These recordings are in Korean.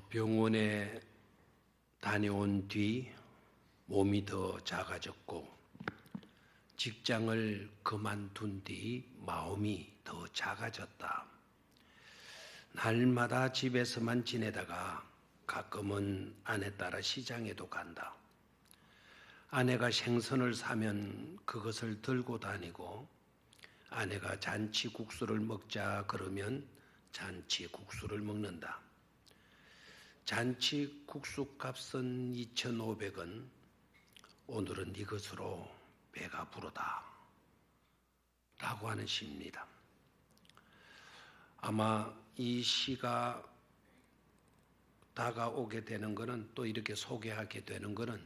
병원에 다녀온 뒤 몸이 더 작아졌고 직장을 그만둔 뒤 마음이 더 작아졌다. 날마다 집에서만 지내다가 가끔은 아내 따라 시장에도 간다. 아내가 생선을 사면 그것을 들고 다니고 아내가 잔치국수를 먹자 그러면 잔치국수를 먹는다. 잔치국수 값은 2,500원. 오늘은 이것으로 배가 부르다 라고 하는 시입니다. 아마 이 시가 다가오게 되는 것은, 또 이렇게 소개하게 되는 것은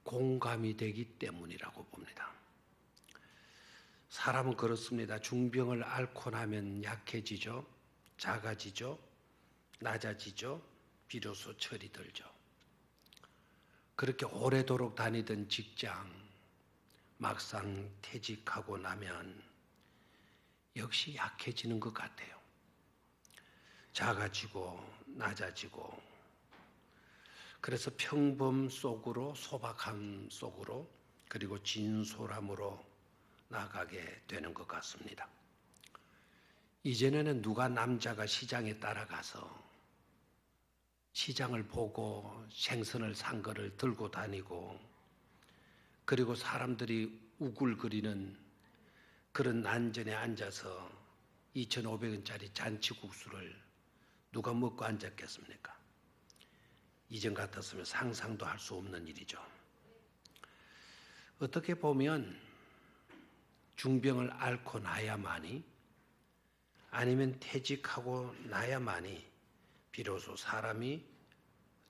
공감이 되기 때문이라고 봅니다. 사람은 그렇습니다. 중병을 앓고 나면 약해지죠, 작아지죠, 낮아지죠, 비로소 철이 들죠. 그렇게 오래도록 다니던 직장 막상 퇴직하고 나면 역시 약해지는 것 같아요. 작아지고 낮아지고, 그래서 평범 속으로, 소박함 속으로, 그리고 진솔함으로 나가게 되는 것 같습니다. 이전에는 누가 남자가 시장에 따라가서 시장을 보고 생선을 산 거를 들고 다니고, 그리고 사람들이 우글거리는 그런 난전에 앉아서 2,500원짜리 잔치국수를 누가 먹고 앉았겠습니까? 이전 같았으면 상상도 할 수 없는 일이죠. 어떻게 보면 중병을 앓고 나야만이, 아니면 퇴직하고 나야만이 비로소 사람이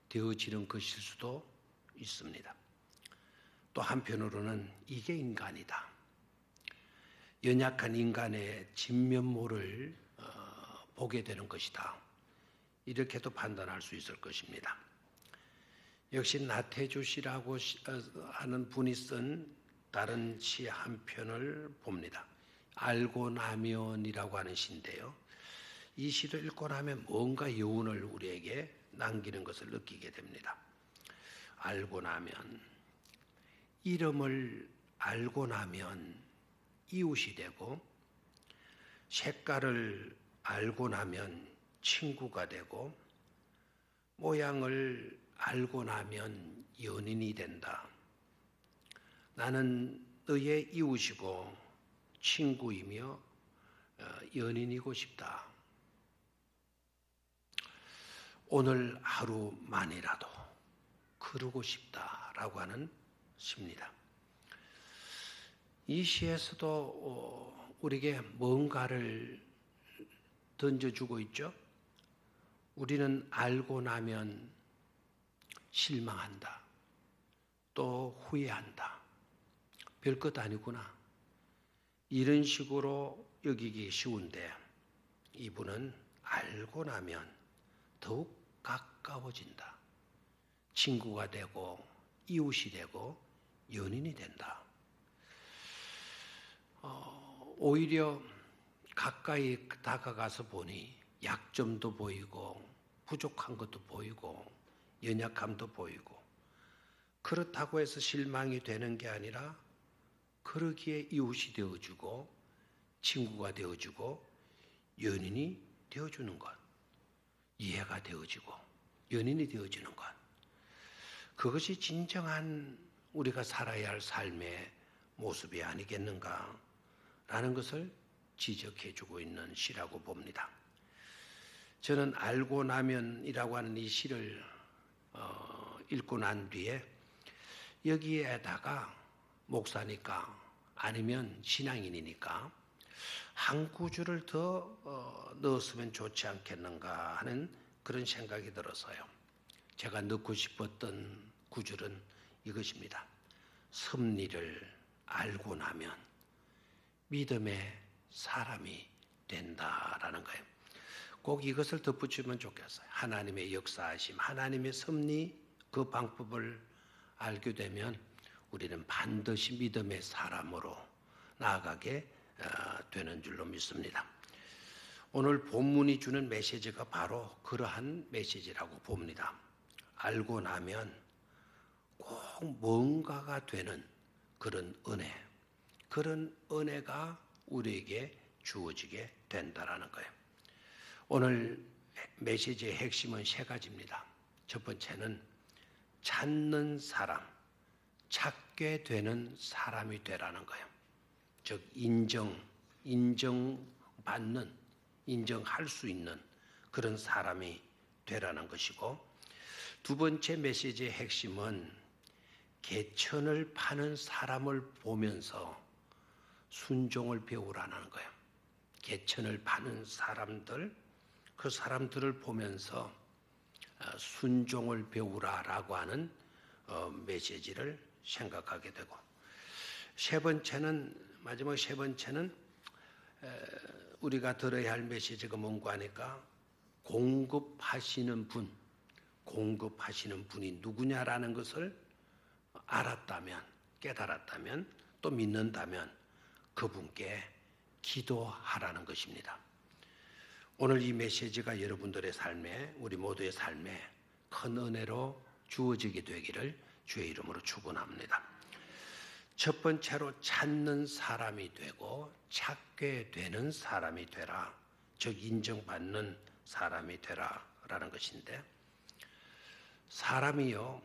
되어지는 것일 수도 있습니다. 또 한편으로는 이게 인간이다, 연약한 인간의 진면모를 보게 되는 것이다, 이렇게도 판단할 수 있을 것입니다. 역시 나태주 씨라고 하는 분이 쓴 다른 시 한 편을 봅니다. 알고 나면이라고 하는 시인데요, 이 시를 읽고 나면 뭔가 여운을 우리에게 남기는 것을 느끼게 됩니다. 알고 나면, 이름을 알고 나면 이웃이 되고, 색깔을 알고 나면 친구가 되고, 모양을 알고 나면 연인이 된다. 나는 너의 이웃이고 친구이며 연인이고 싶다. 오늘 하루만이라도 그러고 싶다라고 하는 시입니다. 이 시에서도 우리에게 뭔가를 던져주고 있죠. 우리는 알고 나면 실망한다, 또 후회한다, 별것 아니구나, 이런 식으로 여기기 쉬운데, 이분은 알고 나면 더욱 가까워진다, 친구가 되고 이웃이 되고 연인이 된다. 오히려 가까이 다가가서 보니 약점도 보이고 부족한 것도 보이고 연약함도 보이고, 그렇다고 해서 실망이 되는 게 아니라 그러기에 이웃이 되어주고 친구가 되어주고 연인이 되어주는 것, 이해가 되어지고 연인이 되어지는 것, 그것이 진정한 우리가 살아야 할 삶의 모습이 아니겠는가라는 것을 지적해주고 있는 시라고 봅니다. 저는 알고 나면이라고 하는 이 시를 읽고 난 뒤에 여기에다가 목사니까 아니면 신앙인이니까 한 구절을 더 넣었으면 좋지 않겠는가 하는 그런 생각이 들어서요. 제가 넣고 싶었던 구절은 이것입니다. 섭리를 알고 나면 믿음의 사람이 된다라는 거예요. 꼭 이것을 덧붙이면 좋겠어요. 하나님의 역사하심, 하나님의 섭리, 그 방법을 알게 되면 우리는 반드시 믿음의 사람으로 나아가게 되는 줄로 믿습니다. 오늘 본문이 주는 메시지가 바로 그러한 메시지라고 봅니다. 알고 나면 꼭 뭔가가 되는 그런 은혜가 우리에게 주어지게 된다라는 거예요. 오늘 메시지의 핵심은 세 가지입니다. 첫 번째는 찾는 사람, 찾게 되는 사람이 되라는 거예요. 즉 인정받는, 인정할 수 있는 그런 사람이 되라는 것이고, 두 번째 메시지의 핵심은 개천을 파는 사람을 보면서 순종을 배우라는 거예요. 개천을 파는 사람들, 그 사람들을 보면서 순종을 배우라라고 하는 메시지를 생각하게 되고, 마지막 세 번째는 우리가 들어야 할 메시지가 뭔가 하니까 공급하시는 분이 누구냐라는 것을 알았다면, 깨달았다면, 또 믿는다면 그분께 기도하라는 것입니다. 오늘 이 메시지가 여러분들의 삶에, 우리 모두의 삶에 큰 은혜로 주어지게 되기를 주의 이름으로 축원합니다. 첫 번째로 찾는 사람이 되고 찾게 되는 사람이 되라. 즉 인정받는 사람이 되라라는 것인데, 사람이요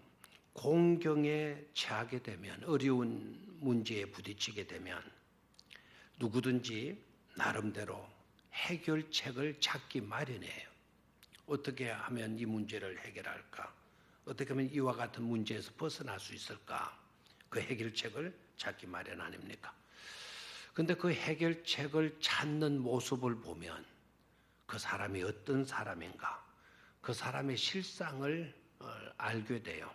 공경에 처하게 되면, 어려운 문제에 부딪히게 되면 누구든지 나름대로 해결책을 찾기 마련이에요. 어떻게 하면 이 문제를 해결할까? 어떻게 하면 이와 같은 문제에서 벗어날 수 있을까? 그 해결책을 찾기 마련 아닙니까? 그런데 그 해결책을 찾는 모습을 보면 그 사람이 어떤 사람인가, 그 사람의 실상을 알게 돼요.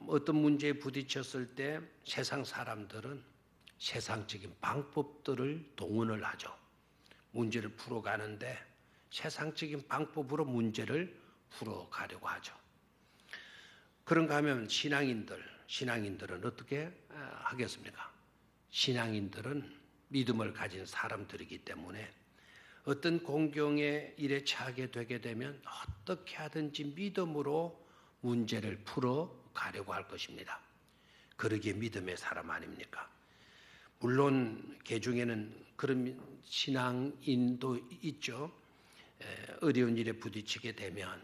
어떤 문제에 부딪혔을 때 세상 사람들은 세상적인 방법들을 동원을 하죠. 문제를 풀어가는데 세상적인 방법으로 문제를 풀어가려고 하죠. 그런가 하면 신앙인들은 어떻게 하겠습니까? 신앙인들은 믿음을 가진 사람들이기 때문에 어떤 공경의 일에 처하게 되게 되면 어떻게 하든지 믿음으로 문제를 풀어가려고 할 것입니다. 그러기에 믿음의 사람 아닙니까? 물론 개중에는 그런 신앙인도 있죠. 어려운 일에 부딪히게 되면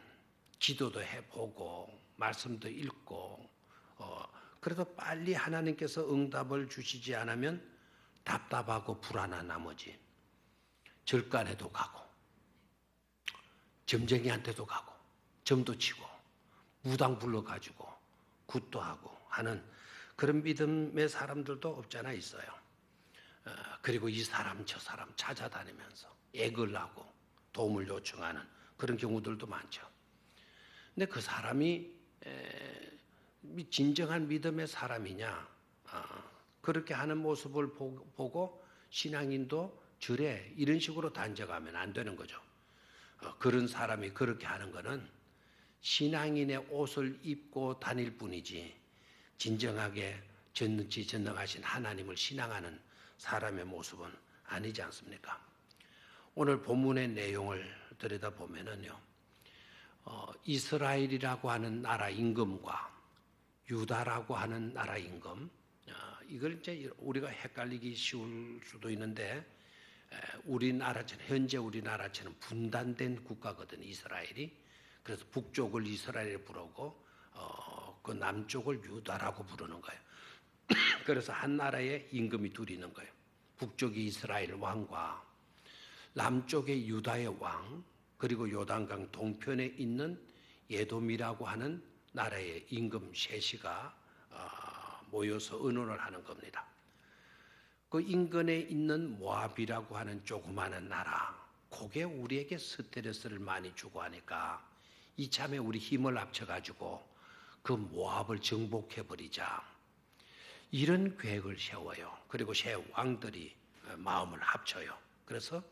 기도도 해보고 말씀도 읽고 그래도 빨리 하나님께서 응답을 주시지 않으면 답답하고 불안한 나머지 절간에도 가고 점쟁이한테도 가고 점도 치고 무당 불러가지고 굿도 하고 하는 그런 믿음의 사람들도 없잖아 있어요. 그리고 이 사람 저 사람 찾아다니면서 애걸 하고 도움을 요청하는 그런 경우들도 많죠. 근데 그 사람이 진정한 믿음의 사람이냐? 그렇게 하는 모습을 보고 신앙인도 저래 이런 식으로 단정하면 안 되는 거죠. 그런 사람이 그렇게 하는 거는 신앙인의 옷을 입고 다닐 뿐이지 진정하게 전능하신 하나님을 신앙하는 사람의 모습은 아니지 않습니까? 오늘 본문의 내용을 들여다보면은요, 이스라엘이라고 하는 나라 임금과 유다라고 하는 나라 임금, 이걸 이제 우리가 헷갈리기 쉬울 수도 있는데, 현재 우리나라처럼 분단된 국가거든, 이스라엘이. 그래서 북쪽을 이스라엘 부르고, 그 남쪽을 유다라고 부르는 거예요. 그래서 한 나라에 임금이 둘이 있는 거예요. 북쪽이 이스라엘 왕과 남쪽의 유다의 왕, 그리고 요단강 동편에 있는 예돔이라고 하는 나라의 임금 셋이가 모여서 의논을 하는 겁니다. 그 인근에 있는 모압이라고 하는 조그마한 나라, 그게 우리에게 스트레스를 많이 주고 하니까 이참에 우리 힘을 합쳐가지고 그 모압을 정복해버리자, 이런 계획을 세워요. 그리고 세 왕들이 마음을 합쳐요. 그래서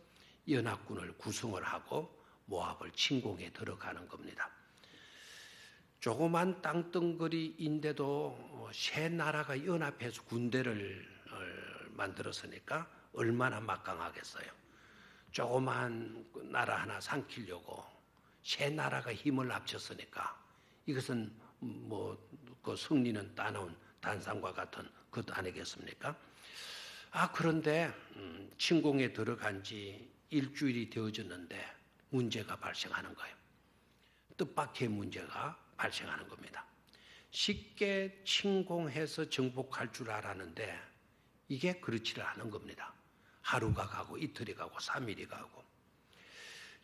연합군을 구성을 하고 모압을 침공해 들어가는 겁니다. 조그만 땅덩어리인데도 세 나라가 연합해서 군대를 만들었으니까 얼마나 막강하겠어요. 조그만 나라 하나 삼키려고 세 나라가 힘을 합쳤으니까 이것은 그 승리는 따놓은 단상과 같은 것 아니겠습니까? 그런데 침공에 들어간 지 일주일이 되어졌는데 문제가 발생하는 거예요. 뜻밖의 문제가 발생하는 겁니다. 쉽게 침공해서 정복할 줄 알았는데 이게 그렇지를 않은 겁니다. 하루가 가고 이틀이 가고 3일이 가고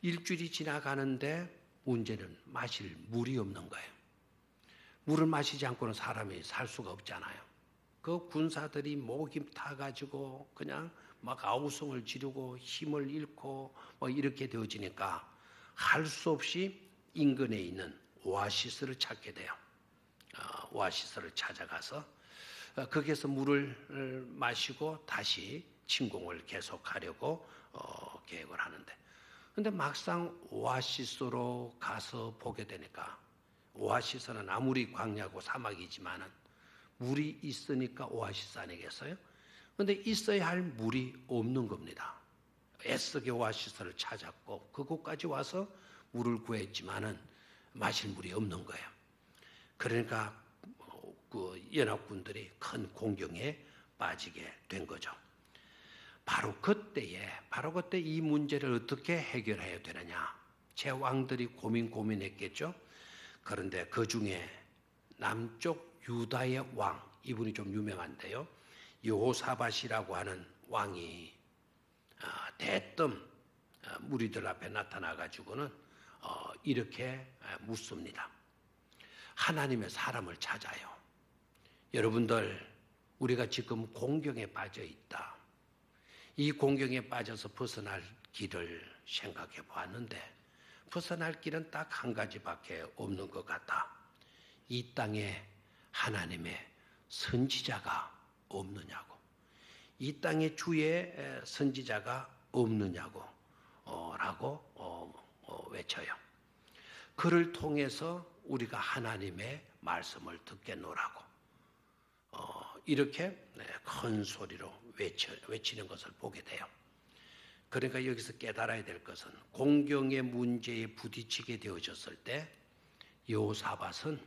일주일이 지나가는데 문제는 마실 물이 없는 거예요. 물을 마시지 않고는 사람이 살 수가 없잖아요. 그 군사들이 목이 타가지고 그냥 막 아우성을 지르고 힘을 잃고 이렇게 되어지니까 할 수 없이 인근에 있는 오아시스를 찾게 돼요. 오아시스를 찾아가서 거기에서 물을 마시고 다시 침공을 계속하려고 계획을 하는데, 근데 막상 오아시스로 가서 보게 되니까, 오아시스는 아무리 광야고 사막이지만은 물이 있으니까 오아시스 아니겠어요? 근데 있어야 할 물이 없는 겁니다. 애쓰게 오아시스를 찾았고 그곳까지 와서 물을 구했지만은 마실 물이 없는 거예요. 그러니까 그 연합군들이 큰 공경에 빠지게 된 거죠. 바로 그때 이 문제를 어떻게 해결해야 되느냐, 제왕들이 고민했겠죠. 그런데 그 중에 남쪽 유다의 왕, 이분이 좀 유명한데요, 여호사밧이라고 하는 왕이 대뜸 무리들 앞에 나타나 가지고는 이렇게 묻습니다. 하나님의 사람을 찾아요. 여러분들, 우리가 지금 공경에 빠져 있다. 이 공경에 빠져서 벗어날 길을 생각해 보았는데 벗어날 길은 딱 한 가지밖에 없는 것 같다. 이 땅에 하나님의 선지자가 없느냐고, 이 땅에 주의 선지자가 없느냐고 라고 외쳐요. 그를 통해서 우리가 하나님의 말씀을 듣겠노라고 이렇게 큰 소리로 외치는 것을 보게 돼요. 그러니까 여기서 깨달아야 될 것은, 공경의 문제에 부딪히게 되어졌을 때 여호사밧은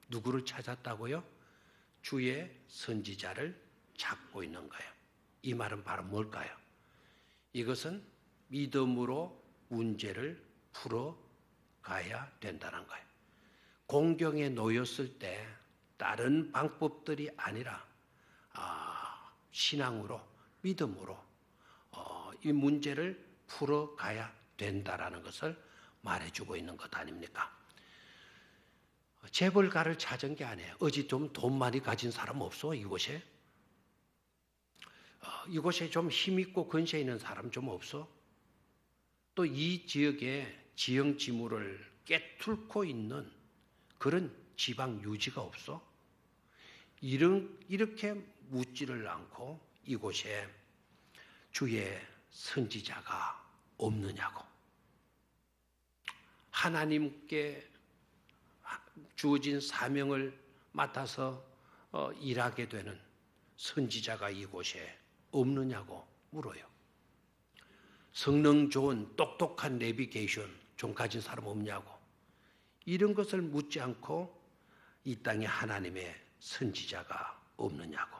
누구를 찾았다고요? 주의 선지자를 찾고 있는 거예요. 이 말은 바로 뭘까요? 이것은 믿음으로 문제를 풀어가야 된다는 거예요. 공경에 놓였을 때 다른 방법들이 아니라 신앙으로, 믿음으로 이 문제를 풀어가야 된다라는 것을 말해주고 있는 것 아닙니까? 재벌가를 찾은 게 아니에요. 어디 좀 돈 많이 가진 사람 없어? 이곳에? 이곳에 좀 힘있고 근세 있는 사람 좀 없어? 또 이 지역에 지형 지물을 꿰뚫고 있는 그런 지방 유지가 없어? 이렇게 묻지를 않고 이곳에 주의 선지자가 없느냐고, 하나님께 주어진 사명을 맡아서 일하게 되는 선지자가 이곳에 없느냐고 물어요. 성능 좋은 똑똑한 내비게이션 좀 가진 사람 없냐고, 이런 것을 묻지 않고 이 땅에 하나님의 선지자가 없느냐고,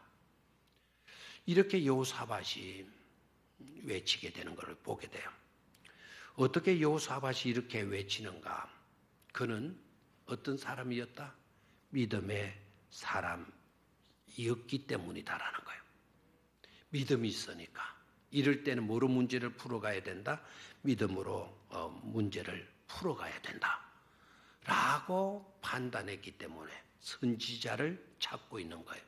이렇게 여호사밧이 외치게 되는 것을 보게 돼요. 어떻게 여호사밧이 이렇게 외치는가? 그는 어떤 사람이었다? 믿음의 사람이었기 때문이다라는 거예요. 믿음이 있으니까 이럴 때는 뭐로 문제를 풀어가야 된다? 믿음으로 문제를 풀어가야 된다 라고 판단했기 때문에 선지자를 찾고 있는 거예요.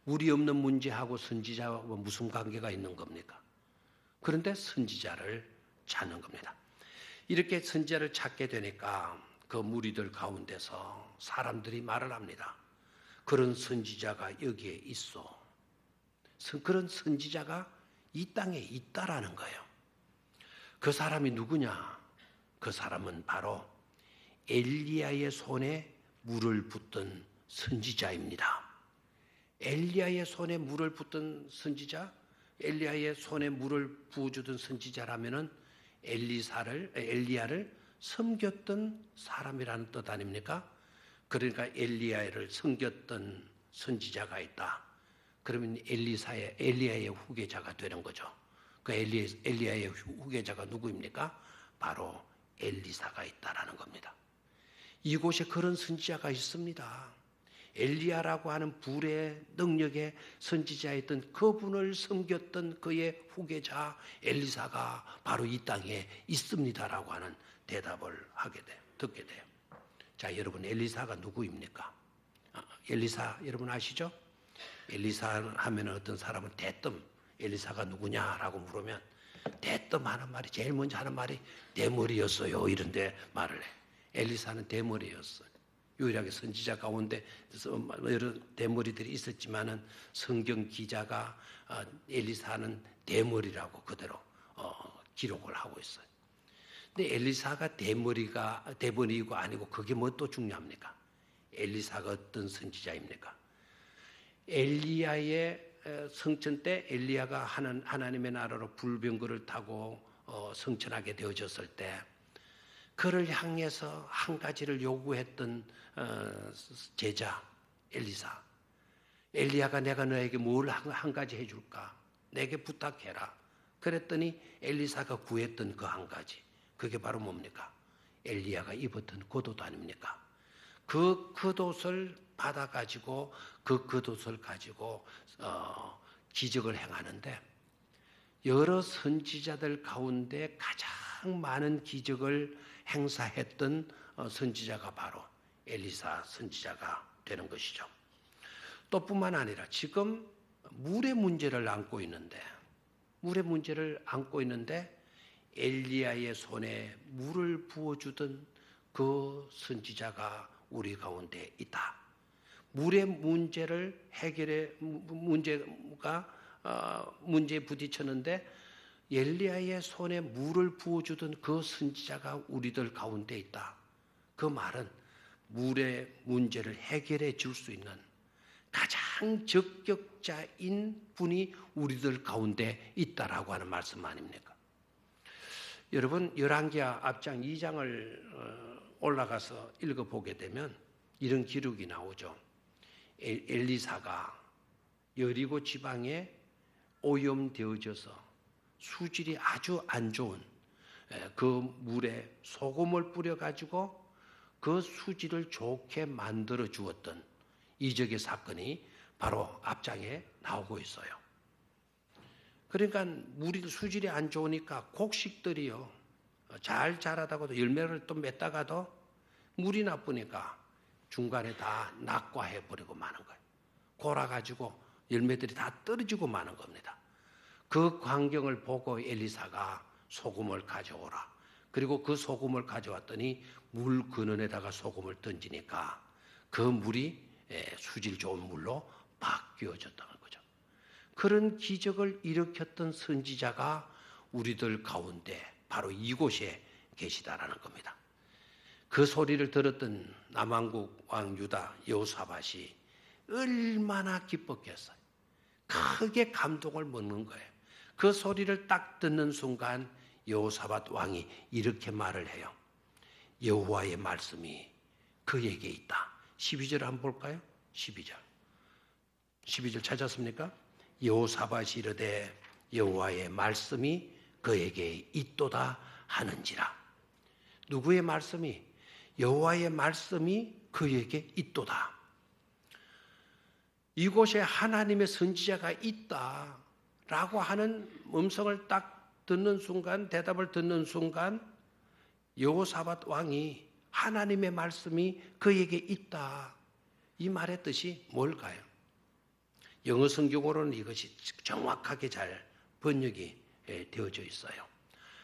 물이 없는 문제하고 선지자와 무슨 관계가 있는 겁니까? 그런데 선지자를 찾는 겁니다. 이렇게 선지자를 찾게 되니까 그 무리들 가운데서 사람들이 말을 합니다. 그런 선지자가 여기에 있어. 그런 선지자가 이 땅에 있다라는 거예요. 그 사람이 누구냐? 그 사람은 바로 엘리야의 손에 물을 붓던 선지자입니다. 엘리야의 손에 물을 붓던 선지자, 엘리야의 손에 물을 부어주던 선지자라면은 엘리야를 섬겼던 사람이라는 뜻 아닙니까? 그러니까 엘리야를 섬겼던 선지자가 있다. 그러면 엘리야의 후계자가 되는 거죠. 그 엘리야의 후계자가 누구입니까? 바로 엘리사가 있다라는 겁니다. 이곳에 그런 선지자가 있습니다. 엘리야라고 하는 불의 능력의 선지자였던 그분을 섬겼던 그의 후계자 엘리사가 바로 이 땅에 있습니다라고 하는 대답을 듣게 돼요. 자, 여러분, 엘리사가 누구입니까? 엘리사 여러분 아시죠? 엘리사 하면 어떤 사람은 대뜸 엘리사가 누구냐라고 물으면 대뜸 하는 말이, 제일 먼저 하는 말이 대머리였어요, 이런데 말을 해. 엘리사는 대머리였어요. 유일하게 선지자 가운데 여러 대머리들이 있었지만은 성경 기자가 엘리사는 대머리라고 그대로 기록을 하고 있어요. 근데 엘리사가 대머리고 아니고 그게 뭐 또 중요합니까? 엘리사가 어떤 선지자입니까? 엘리야의 성천 때 엘리야가 하나님의 나라로 불병거를 타고 성천하게 되어졌을 때 그를 향해서 한 가지를 요구했던 제자 엘리사. 엘리야가 내가 너에게 뭘 한 가지 해줄까? 내게 부탁해라. 그랬더니 엘리사가 구했던 그 한 가지. 그게 바로 뭡니까? 엘리야가 입었던 겉옷 아닙니까? 그 겉옷을 받아가지고 그 겉옷을 가지고 기적을 행하는데 여러 선지자들 가운데 가장 많은 기적을 행사했던 선지자가 바로 엘리사 선지자가 되는 것이죠. 또 뿐만 아니라 지금 물의 문제를 안고 있는데 엘리야의 손에 물을 부어주던 그 선지자가 우리 가운데 있다. 물의 문제를 문제에 부딪혔는데 엘리야의 손에 물을 부어주던 그 선지자가 우리들 가운데 있다. 그 말은 물의 문제를 해결해 줄 수 있는 가장 적격자인 분이 우리들 가운데 있다라고 하는 말씀 아닙니까? 여러분, 열왕기하 앞장 2장을 올라가서 읽어보게 되면 이런 기록이 나오죠. 엘리사가 여리고 지방에 오염되어져서 수질이 아주 안 좋은 그 물에 소금을 뿌려가지고 그 수질을 좋게 만들어 주었던 이적의 사건이 바로 앞장에 나오고 있어요. 그러니까 물이 수질이 안 좋으니까 곡식들이요, 잘 자라다가도 열매를 또 맺다가도 물이 나쁘니까 중간에 다 낙과해버리고 마는 거예요. 골아가지고 열매들이 다 떨어지고 마는 겁니다. 그 광경을 보고 엘리사가 소금을 가져오라. 그리고 그 소금을 가져왔더니 물 근원에다가 소금을 던지니까 그 물이 수질 좋은 물로 바뀌어졌다는 거죠. 그런 기적을 일으켰던 선지자가 우리들 가운데 바로 이곳에 계시다라는 겁니다. 그 소리를 들었던 남왕국 왕 유다 여호사밧이 얼마나 기뻤겠어요. 크게 감동을 먹는 거예요. 그 소리를 딱 듣는 순간 여호사밧 왕이 이렇게 말을 해요. 여호와의 말씀이 그에게 있다. 12절 한번 볼까요? 12절 찾았습니까? 여호사밧이 이르되 여호와의 말씀이 그에게 있도다 하는지라. 누구의 말씀이? 여호와의 말씀이 그에게 있도다. 이곳에 하나님의 선지자가 있다라고 하는 음성을 딱 듣는 순간, 대답을 듣는 순간 여호사밧 왕이 하나님의 말씀이 그에게 있다. 이 말의 뜻이 뭘까요? 영어 성경으로는 이것이 정확하게 잘 번역이 되어져 있어요.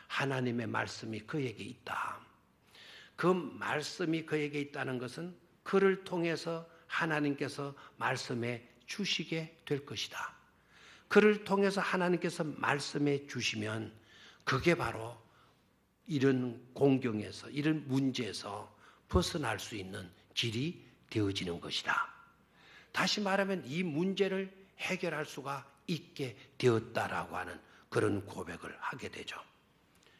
하나님의 말씀이 그에게 있다. 그 말씀이 그에게 있다는 것은 그를 통해서 하나님께서 말씀해 주시게 될 것이다. 그를 통해서 하나님께서 말씀해 주시면 그게 바로 이런 공경에서, 이런 문제에서 벗어날 수 있는 길이 되어지는 것이다. 다시 말하면 이 문제를 해결할 수가 있게 되었다라고 하는 그런 고백을 하게 되죠.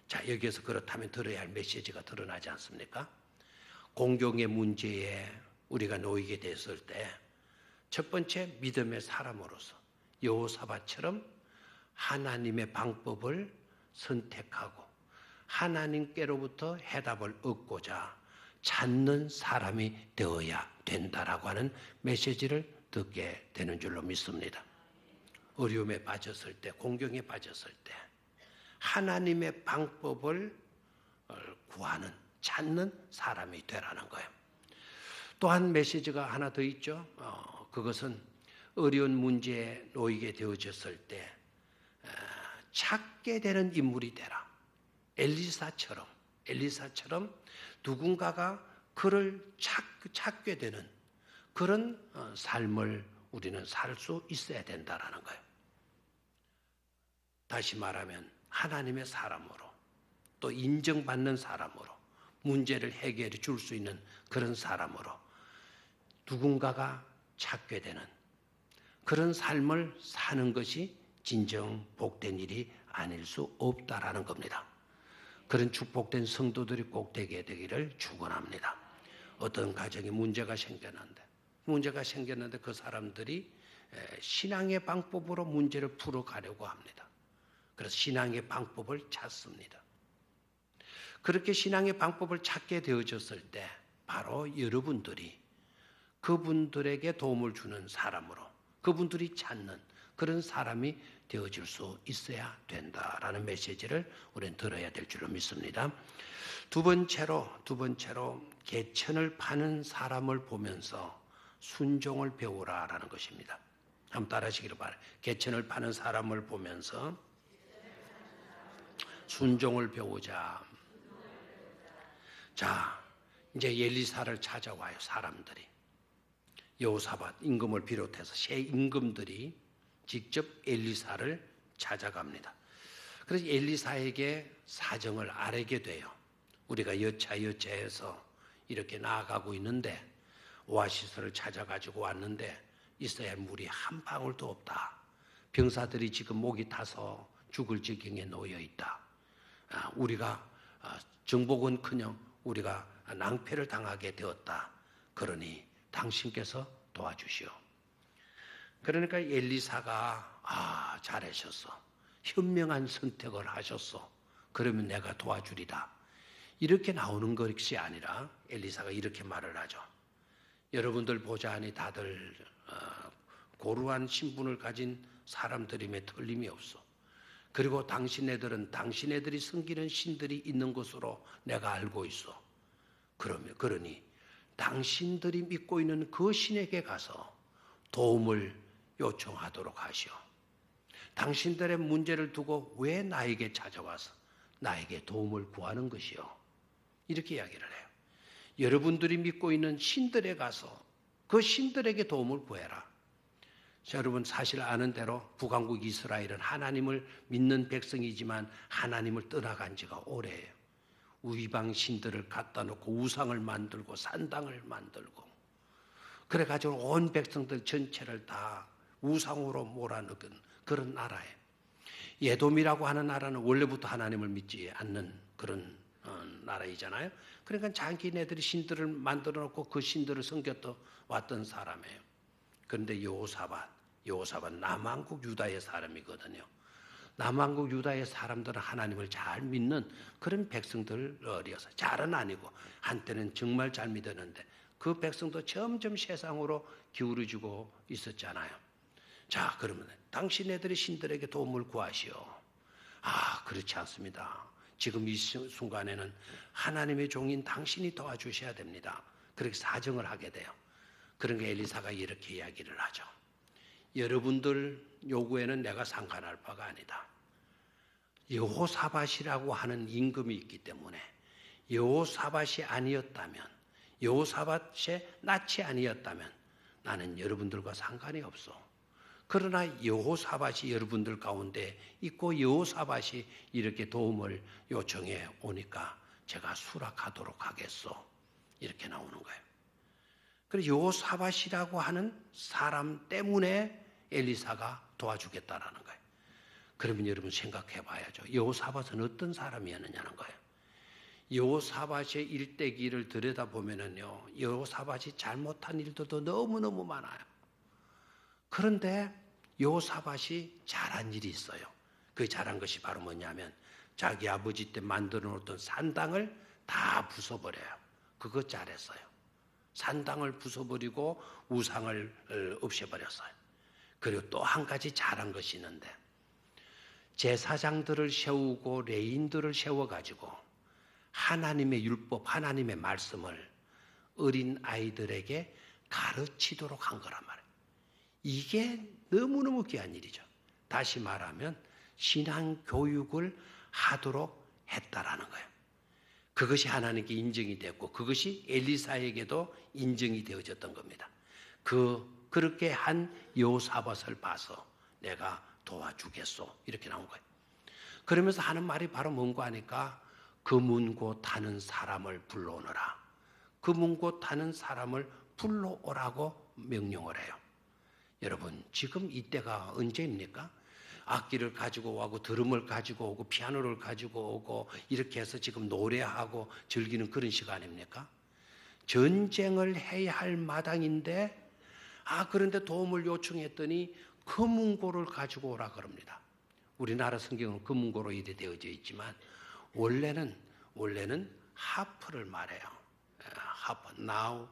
자, 여기에서 그렇다면 들어야 할 메시지가 드러나지 않습니까? 공경의 문제에 우리가 놓이게 됐을 때 첫 번째, 믿음의 사람으로서 여호사밧처럼 하나님의 방법을 선택하고 하나님께로부터 해답을 얻고자 찾는 사람이 되어야 된다라고 하는 메시지를 듣게 되는 줄로 믿습니다. 어려움에 빠졌을 때, 공경에 빠졌을 때 하나님의 방법을 구하는, 찾는 사람이 되라는 거예요. 또한 메시지가 하나 더 있죠. 그것은 어려운 문제에 놓이게 되어졌을 때 찾게 되는 인물이 되라. 엘리사처럼 누군가가 그를 찾게 되는 그런 삶을 우리는 살 수 있어야 된다라는 거예요. 다시 말하면 하나님의 사람으로, 또 인정받는 사람으로, 문제를 해결해 줄 수 있는 그런 사람으로 누군가가 찾게 되는 그런 삶을 사는 것이 진정 복된 일이 아닐 수 없다라는 겁니다. 그런 축복된 성도들이 꼭 되게 되기를 축원합니다. 어떤 가정에 문제가 생겼는데 그 사람들이 신앙의 방법으로 문제를 풀어가려고 합니다. 그래서 신앙의 방법을 찾습니다. 그렇게 신앙의 방법을 찾게 되어졌을 때 바로 여러분들이 그분들에게 도움을 주는 사람으로, 그분들이 찾는 그런 사람이 되어질 수 있어야 된다라는 메시지를 우리는 들어야 될 줄로 믿습니다. 두 번째로 개천을 파는 사람을 보면서 순종을 배우라라는 것입니다. 한번 따라하시기를 바라요. 개천을 파는 사람을 보면서 순종을 배우자. 자, 이제 엘리사를 찾아와요, 사람들이. 여호사밧 임금을 비롯해서 새 임금들이 직접 엘리사를 찾아갑니다. 그래서 엘리사에게 사정을 아뢰게 돼요. 우리가 여차여차해서 이렇게 나아가고 있는데 오아시스를 찾아가지고 왔는데 있어야 할 물이 한 방울도 없다. 병사들이 지금 목이 타서 죽을 지경에 놓여 있다. 우리가 정복은커녕 우리가 낭패를 당하게 되었다. 그러니 당신께서 도와주시오. 그러니까 엘리사가 잘하셨어. 현명한 선택을 하셨어. 그러면 내가 도와주리다. 이렇게 나오는 것이 아니라 엘리사가 이렇게 말을 하죠. 여러분들 보자하니 다들 고루한 신분을 가진 사람들임에 틀림이 없어. 그리고 당신네들이 섬기는 신들이 있는 것으로 내가 알고 있어. 그러니 당신들이 믿고 있는 그 신에게 가서 도움을 요청하도록 하시오. 당신들의 문제를 두고 왜 나에게 찾아와서 나에게 도움을 구하는 것이오? 이렇게 이야기를 해요. 여러분들이 믿고 있는 신들에 가서 그 신들에게 도움을 구해라. 자, 여러분 사실 아는 대로 북왕국 이스라엘은 하나님을 믿는 백성이지만 하나님을 떠나간 지가 오래예요. 우이방 신들을 갖다 놓고 우상을 만들고 산당을 만들고 그래가지고 온 백성들 전체를 다 우상으로 몰아넣은 그런 나라예요. 예돔이라고 하는 나라는 원래부터 하나님을 믿지 않는 그런 나라이잖아요. 그러니까 자기네들이 신들을 만들어 놓고 그 신들을 섬겼던 왔던 사람이에요. 그런데 여호사밧 남왕국 유다의 사람이거든요. 남왕국 유다의 사람들은 하나님을 잘 믿는 그런 백성들이어서 잘은 아니고 한때는 정말 잘 믿었는데 그 백성도 점점 세상으로 기울어지고 있었잖아요. 자, 그러면 당신네들이 신들에게 도움을 구하시오. 그렇지 않습니다. 지금 이 순간에는 하나님의 종인 당신이 도와주셔야 됩니다. 그렇게 사정을 하게 돼요. 그러니까 엘리사가 이렇게 이야기를 하죠. 여러분들 요구에는 내가 상관할 바가 아니다. 여호사밧이라고 하는 임금이 있기 때문에 여호사밧이 아니었다면, 여호사밧의 낯이 아니었다면 나는 여러분들과 상관이 없어. 그러나 여호사밧이 여러분들 가운데 있고 여호사밧이 이렇게 도움을 요청해 오니까 제가 수락하도록 하겠소. 이렇게 나오는 거예요. 그래서 여호사밧이라고 하는 사람 때문에 엘리사가 도와주겠다라는 거예요. 그러면 여러분 생각해 봐야죠. 여호사밧은 어떤 사람이었느냐는 거예요. 여호사밧의 일대기를 들여다보면은요, 여호사밧이 잘못한 일들도 너무너무 많아요. 그런데 여호사밧이 잘한 일이 있어요. 그 잘한 것이 바로 뭐냐면 자기 아버지 때 만들어 놓던 산당을 다 부숴버려요. 그거 잘했어요. 산당을 부숴버리고 우상을 없애버렸어요. 그리고 또 한 가지 잘한 것이 있는데 제사장들을 세우고 레인들을 세워가지고 하나님의 율법, 하나님의 말씀을 어린 아이들에게 가르치도록 한 거란 말이에요. 이게 너무너무 귀한 일이죠. 다시 말하면 신앙 교육을 하도록 했다라는 거예요. 그것이 하나님께 인정이 됐고 그것이 엘리사에게도 인정이 되어졌던 겁니다. 그렇게 한 여호사밧을 봐서 내가 도와주겠소 이렇게 나온 거예요. 그러면서 하는 말이 바로 뭔가 하니까 그 문고 타는 사람을 불러오너라. 그 문고 타는 사람을 불러오라고 명령을 해요. 여러분 지금 이때가 언제입니까? 악기를 가지고 오고 드럼을 가지고 오고 피아노를 가지고 오고 이렇게 해서 지금 노래하고 즐기는 그런 시간입니까? 전쟁을 해야 할 마당인데 그런데 도움을 요청했더니 금은고를 가지고 오라 그럽니다. 우리나라 성경은 금은고로 이래 되어져 있지만 원래는 하프를 말해요. 하프. Now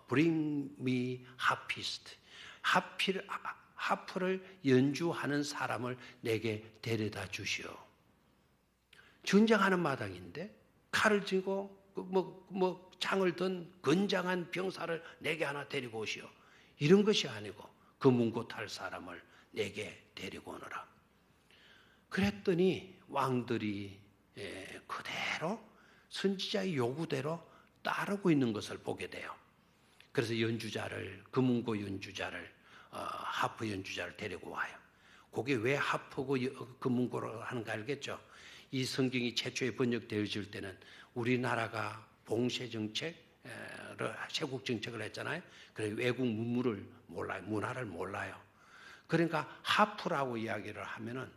bring me harpist. 하프를 연주하는 사람을 내게 데려다 주시오. 전쟁하는 마당인데 칼을 쥐고 창을 든 건장한 병사를 내게 하나 데리고 오시오. 이런 것이 아니고 그 문고 탈 사람을 내게 데리고 오너라. 그랬더니 왕들이 그대로 선지자의 요구대로 따르고 있는 것을 보게 돼요. 그래서 금은고 연주자를 하프 연주자를 데리고 와요. 그게 왜 하프고 금은고를 하는가 알겠죠? 이 성경이 최초에 번역되어질 때는 우리나라가 봉쇄 정책, 세국 정책을 했잖아요. 그래서 외국 문물을 몰라요. 문화를 몰라요. 그러니까 하프라고 이야기를 하면은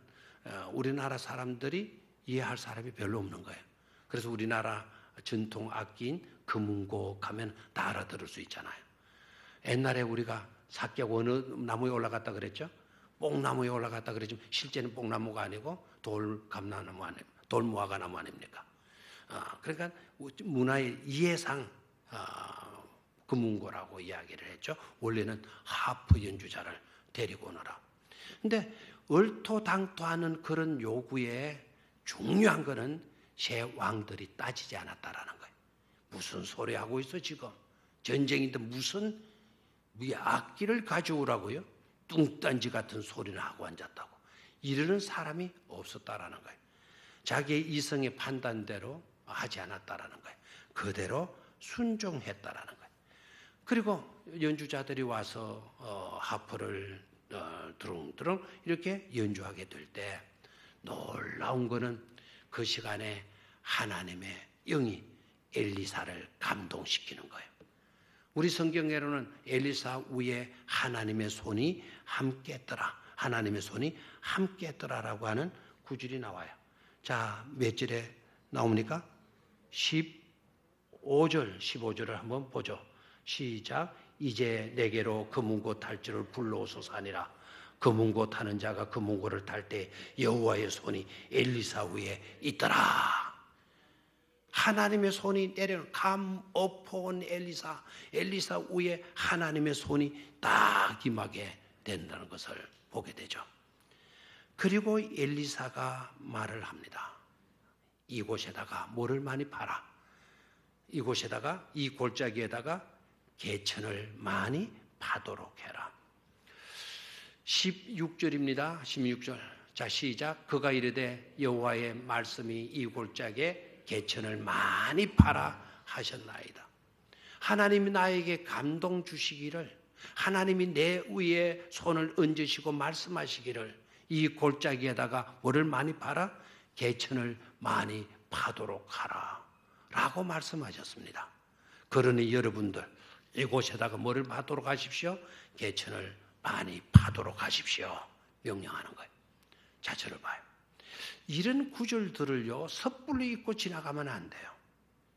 우리나라 사람들이 이해할 사람이 별로 없는 거예요. 그래서 우리나라 전통 악기인 금은고 가면 다 알아들을 수 있잖아요. 옛날에 우리가 삭격 어느 나무에 올라갔다 그랬죠? 뽕나무에 올라갔다 그랬지만 실제는 뽕나무가 아니고 돌무화과나무 아닙니까? 그러니까 문화의 이해상 금은고라고 이야기를 했죠. 원래는 하프 연주자를 데리고 오너라. 근데 얼토당토하는 그런 요구에 중요한 거는 새 왕들이 따지지 않았다라는 거예요. 무슨 소리 하고 있어 지금? 전쟁인데 무슨 악기를 가져오라고요? 뚱딴지 같은 소리를 하고 앉았다고. 이러는 사람이 없었다라는 거예요. 자기의 이성의 판단대로 하지 않았다라는 거예요. 그대로 순종했다라는 거예요. 그리고 연주자들이 와서 하프를 드릉드릉 이렇게 연주하게 될 때 놀라운 거는 그 시간에 하나님의 영이 엘리사를 감동시키는 거예요. 우리 성경에는 엘리사 위에 하나님의 손이 함께했더라. 하나님의 손이 함께했더라라고 하는 구절이 나와요. 자, 몇 절에 나옵니까? 15절을 한번 보죠. 시작. 이제 내게로 금은고 탈 줄을 불러오소서 하니라. 금은고 타는 자가 금은고를 탈 때 여호와의 손이 엘리사 위에 있더라. 하나님의 손이 내려온 come upon 엘리사 위에 하나님의 손이 딱 임하게 된다는 것을 보게 되죠. 그리고 엘리사가 말을 합니다. 이곳에다가 뭐를 많이 팔아? 이곳에다가 이 골짜기에다가 개천을 많이 파도록 해라. 16절입니다. 16절. 자, 시작. 그가 이르되 여호와의 말씀이 이 골짜기에 개천을 많이 팔아 하셨나이다. 하나님이 나에게 감동 주시기를, 하나님이 내 위에 손을 얹으시고 말씀하시기를, 이 골짜기에다가 뭐를 많이 팔아? 개천을 많이 파도록 하라 라고 말씀하셨습니다. 그러니 여러분들 이곳에다가 뭐를 파도록 하십시오? 개천을 많이 파도록 하십시오. 명령하는 거예요. 자, 저를 봐요. 이런 구절들을요, 섣불리 읽고 지나가면 안 돼요.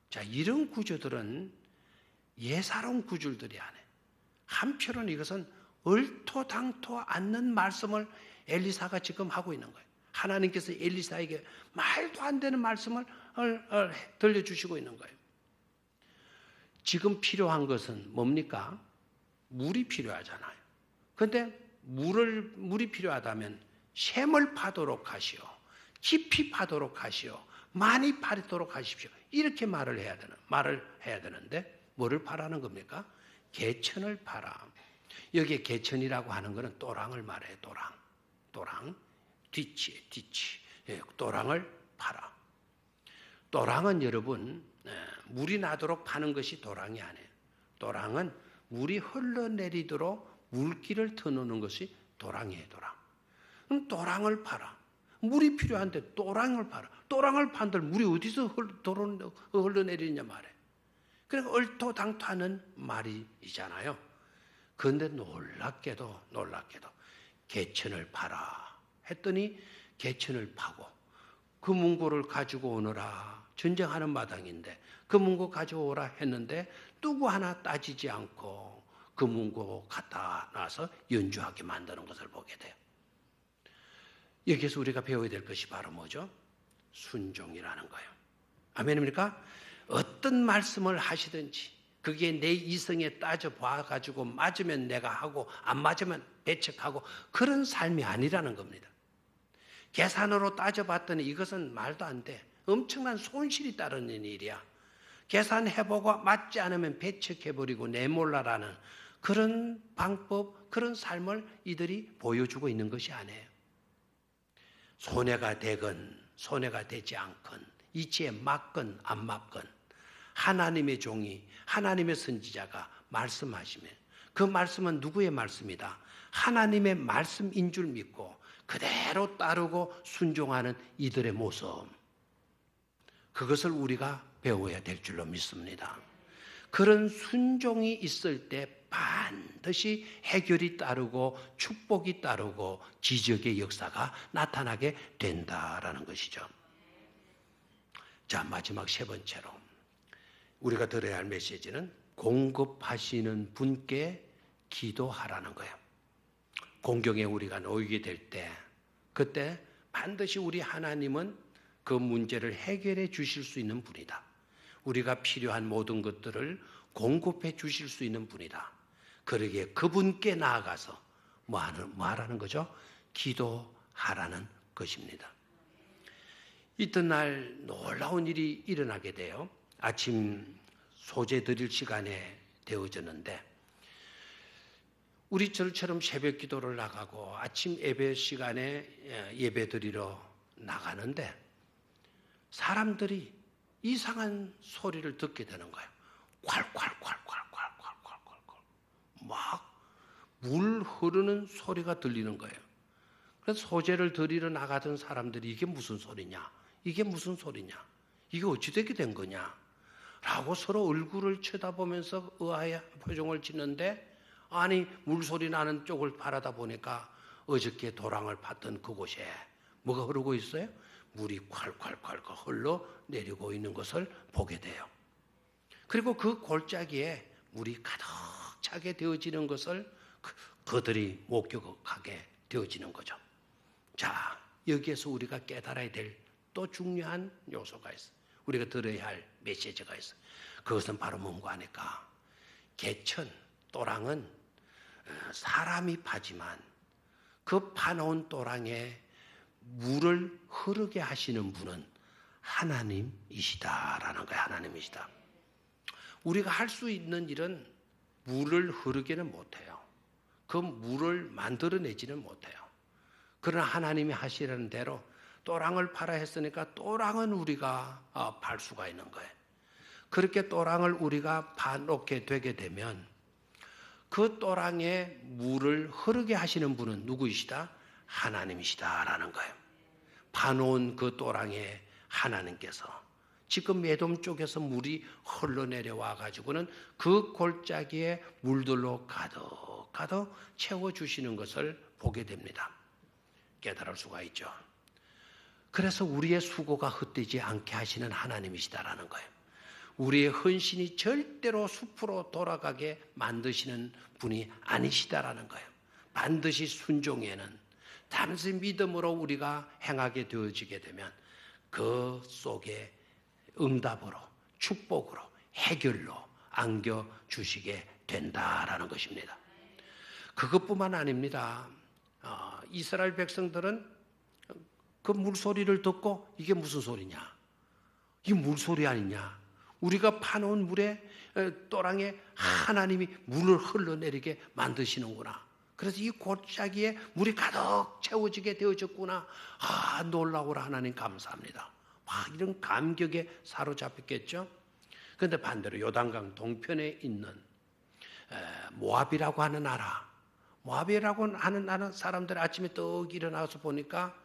자, 이런 구절들은 예사로운 구절들이 아니에요. 한편으로는 이것은 얼토당토 않는 말씀을 엘리사가 지금 하고 있는 거예요. 하나님께서 엘리사에게 말도 안 되는 말씀을 들려주시고 있는 거예요. 지금 필요한 것은 뭡니까? 물이 필요하잖아요. 그런데 물이 필요하다면 샘을 파도록 하시오. 깊이 파도록 하시오. 많이 파도록 하십시오. 이렇게 말을 해야 되는데 뭐를 파라는 겁니까? 개천을 파라. 여기에 개천이라고 하는 것은 또랑을 말해요. 또랑. 뒤치. 또랑을 파라. 또랑은 여러분, 물이 나도록 파는 것이 또랑이 아니에요. 또랑은 물이 흘러내리도록 물길을 터놓는 것이 또랑이에요. 그럼 또랑을 파라. 물이 필요한데 또랑을 파라. 또랑을 판들 물이 어디서 흘러내리냐 말이에요. 그러니까 얼토당토하는 말이잖아요. 그런데 놀랍게도 개천을 파라 했더니 개천을 파고 그 문고를 가지고 오너라. 전쟁하는 마당인데 그 문고 가져오라 했는데 누구 하나 따지지 않고 그 문고 갖다 놔서 연주하게 만드는 것을 보게 돼요. 여기서 우리가 배워야 될 것이 바로 뭐죠? 순종이라는 거예요. 아멘입니까? 어떤 말씀을 하시든지 그게 내 이성에 따져 봐가지고 맞으면 내가 하고 안 맞으면 배척하고 그런 삶이 아니라는 겁니다. 계산으로 따져봤더니 이것은 말도 안 돼. 엄청난 손실이 따르는 일이야. 계산해보고 맞지 않으면 배척해버리고 내몰라라는 그런 방법, 그런 삶을 이들이 보여주고 있는 것이 아니에요. 손해가 되건 손해가 되지 않건 이치에 맞건 안 맞건 하나님의 종이 하나님의 선지자가 말씀하시면 그 말씀은 누구의 말씀이다? 하나님의 말씀인 줄 믿고 그대로 따르고 순종하는 이들의 모습, 그것을 우리가 배워야 될 줄로 믿습니다. 그런 순종이 있을 때 반드시 해결이 따르고 축복이 따르고 기적의 역사가 나타나게 된다라는 것이죠. 자, 마지막 세 번째로 우리가 들어야 할 메시지는 공급하시는 분께 기도하라는 거예요. 공경에 우리가 놓이게 될 때 그때 반드시 우리 하나님은 그 문제를 해결해 주실 수 있는 분이다. 우리가 필요한 모든 것들을 공급해 주실 수 있는 분이다. 그러기에 그분께 나아가서 뭐 하라는 거죠? 기도하라는 것입니다. 이튿날 놀라운 일이 일어나게 돼요. 아침 소재 드릴 시간에 되어졌는데 우리 절처럼 새벽 기도를 나가고 아침 예배 시간에 예배 드리러 나가는데 사람들이 이상한 소리를 듣게 되는 거예요. 콸콸콸콸콸콸콸콸 막 물 흐르는 소리가 들리는 거예요. 그래서 소재를 드리러 나가던 사람들이 이게 무슨 소리냐? 이게 무슨 소리냐? 이게 어찌되게 된 거냐? 라고 서로 얼굴을 쳐다보면서 의아해 표정을 짓는데 아니 물소리 나는 쪽을 바라다 보니까 어저께 도랑을 팠던 그곳에 뭐가 흐르고 있어요? 물이 콸콸콸콸 흘러내리고 있는 것을 보게 돼요. 그리고 그 골짜기에 물이 가득 차게 되어지는 것을 그들이 목격하게 되어지는 거죠. 자, 여기에서 우리가 깨달아야 될 또 중요한 요소가 있어요. 우리가 들어야 할 메시지가 있어요. 그것은 바로 뭔가 하니까 개천, 또랑은 사람이 파지만 그 파놓은 또랑에 물을 흐르게 하시는 분은 하나님이시다라는 거예요. 하나님이시다. 우리가 할 수 있는 일은 물을 흐르게는 못해요. 그 물을 만들어내지는 못해요. 그러나 하나님이 하시라는 대로 또랑을 파라 했으니까 또랑은 우리가 팔 수가 있는 거예요. 그렇게 또랑을 우리가 파놓게 되게 되면 그 또랑에 물을 흐르게 하시는 분은 누구이시다? 하나님이시다라는 거예요. 파놓은 그 또랑에 하나님께서 지금 에돔 쪽에서 물이 흘러내려와 가지고는 그 골짜기에 물들로 가득 채워주시는 것을 보게 됩니다. 깨달을 수가 있죠. 그래서 우리의 수고가 헛되지 않게 하시는 하나님이시다라는 거예요. 우리의 헌신이 절대로 숲으로 돌아가게 만드시는 분이 아니시다라는 거예요. 반드시 순종에는 단지 믿음으로 우리가 행하게 되어지게 되면 그 속에 응답으로, 축복으로, 해결로 안겨주시게 된다라는 것입니다. 그것뿐만 아닙니다. 이스라엘 백성들은 그 물소리를 듣고 이게 무슨 소리냐? 이게 물소리 아니냐? 우리가 파놓은 물에 또랑에 하나님이 물을 흘러내리게 만드시는구나. 그래서 이 골짜기에 물이 가득 채워지게 되어졌구나. 놀라워라 하나님 감사합니다. 이런 감격에 사로잡혔겠죠. 그런데 반대로 요단강 동편에 있는 모압이라고 하는 나라, 모압이라고 하는 나라 사람들 아침에 떡 일어나서 보니까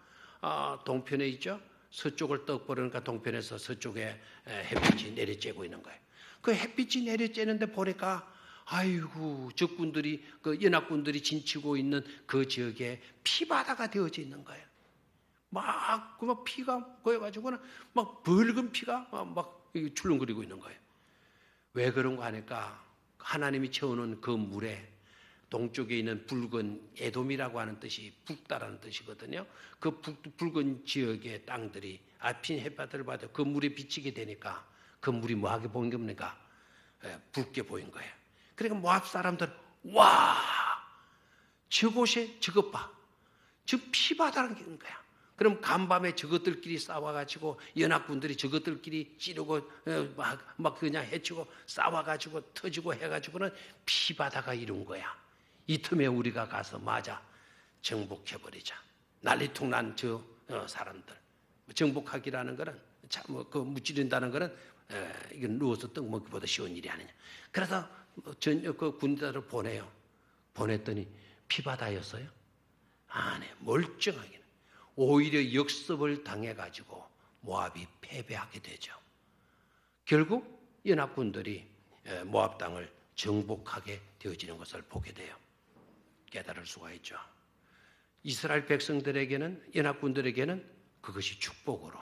동편에 있죠. 서쪽을 떡 보려니까 동편에서 서쪽에 햇빛이 내리쬐고 있는 거예요. 그 햇빛이 내리쬐는데 보니까 아이고 적군들이 그 연합군들이 진치고 있는 그 지역에 피바다가 되어져 있는 거예요. 막 피가 고여가지고는 막 붉은 피가 막 출렁거리고 있는 거예요. 왜 그런가 하니까 하나님이 채워놓은 그 물에 동쪽에 있는 붉은 에돔이라고 하는 뜻이 붉다라는 뜻이거든요. 그 붉은 지역의 땅들이 아핀 햇볕을 받아 그 물에 비치게 되니까 그 물이 뭐하게 보인 겁니까? 붉게 보인 거예요. 그러니까 모압 사람들 와 저곳에 저것 봐. 저 피바다라는 거야. 그럼 간밤에 저것들끼리 싸워가지고 연합군들이 저것들끼리 찌르고 막 그냥 해치고 싸워가지고 터지고 해가지고는 피바다가 이룬 거야. 이 틈에 우리가 가서 맞아 정복해버리자. 난리통 난 저 사람들. 정복하기라는 거는 그 무찌른다는 거는 이건 누워서 떡 먹기보다 쉬운 일이 아니냐. 그래서 그 군대를 보내요. 보냈더니 피바다였어요? 아니 멀쩡하게. 오히려 역습을 당해가지고 모압이 패배하게 되죠. 결국 연합군들이 모압 땅을 정복하게 되어지는 것을 보게 돼요. 깨달을 수가 있죠. 이스라엘 백성들에게는 연합군들에게는 그것이 축복으로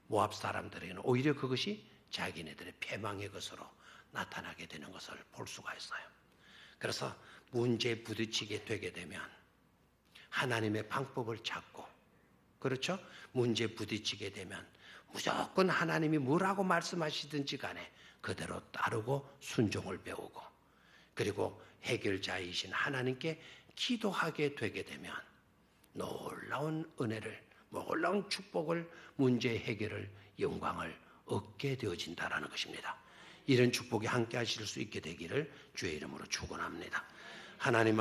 모압 사람들에게는 오히려 그것이 자기네들의 패망의 것으로 나타나게 되는 것을 볼 수가 있어요. 그래서 문제에 부딪히게 되게 되면 하나님의 방법을 찾고 그렇죠? 문제에 부딪히게 되면 무조건 하나님이 뭐라고 말씀하시든지 간에 그대로 따르고 순종을 배우고 그리고 해결자이신 하나님께 기도하게 되게 되면 놀라운 은혜를 놀라운 축복을 문제 해결을 영광을 얻게 되어진다라는 것입니다. 이런 축복이 함께 하실 수 있게 되기를 주의 이름으로 축원합니다. 하나님